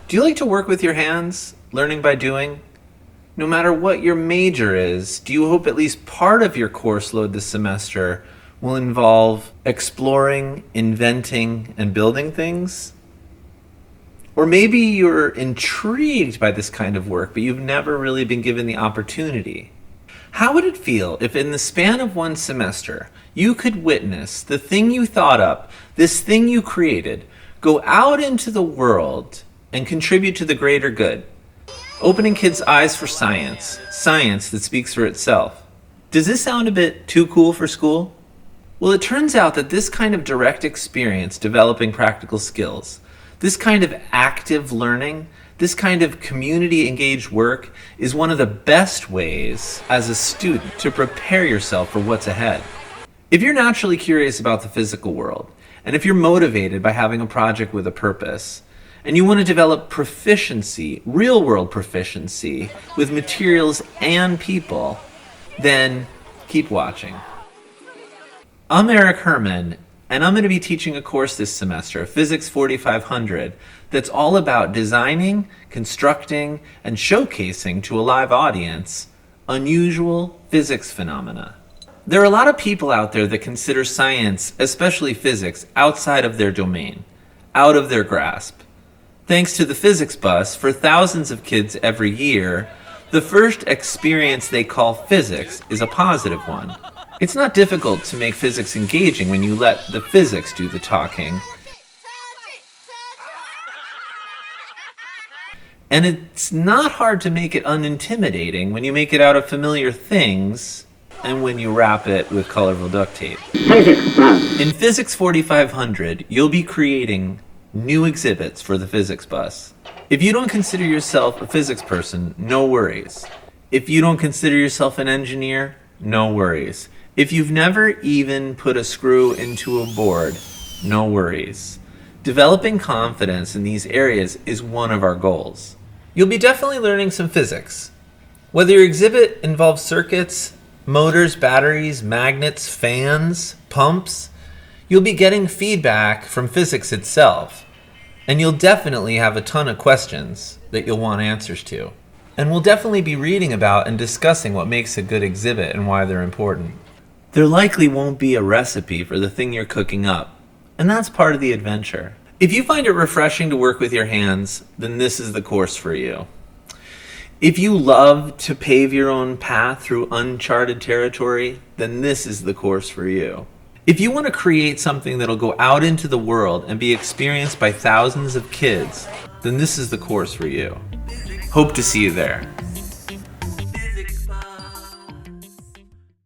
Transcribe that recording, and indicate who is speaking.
Speaker 1: Do you like to work with your hands, learning by doing? No matter what your major is, do you hope at least part of your course load this semester will involve exploring, inventing, and building things? Or maybe you're intrigued by this kind of work, but you've never really been given the opportunity. How would it feel if in the span of one semester, you could witness the thing you thought up, this thing you created, go out into the world and contribute to the greater good? Opening kids' eyes for science, science that speaks for itself. Does this sound a bit too cool for school? Well, it turns out that this kind of direct experience developing practical skills, this kind of active learning, this kind of community-engaged work is one of the best ways as a student to prepare yourself for what's ahead. If you're naturally curious about the physical world, and if you're motivated by having a project with a purpose, and you want to develop proficiency, real-world proficiency, with materials and people, then keep watching. I'm Eric Herman, and I'm going to be teaching a course this semester, PHYS4500, that's all about designing, constructing, and showcasing to a live audience unusual physics phenomena. There are a lot of people out there that consider science, especially physics, outside of their domain, out of their grasp. Thanks to the physics bus, for thousands of kids every year, the first experience they call physics is a positive one. It's not difficult to make physics engaging when you let the physics do the talking. And it's not hard to make it unintimidating when you make it out of familiar things and when you wrap it with colorful duct tape. In Physics 4500, you'll be creating new exhibits for the physics bus. If you don't consider yourself a physics person, no worries. If you don't consider yourself an engineer, no worries. If you've never even put a screw into a board, no worries. Developing confidence in these areas is one of our goals. You'll be definitely learning some physics. Whether your exhibit involves circuits, motors, batteries, magnets, fans, pumps, you'll be getting feedback from physics itself. And you'll definitely have a ton of questions that you'll want answers to. And we'll definitely be reading about and discussing what makes a good exhibit and why they're important. There likely won't be a recipe for the thing you're cooking up, and that's part of the adventure. If you find it refreshing to work with your hands, then this is the course for you. If you love to pave your own path through uncharted territory, then this is the course for you. If you want to create something that'll go out into the world and be experienced by thousands of kids, then this is the course for you. Hope to see you there.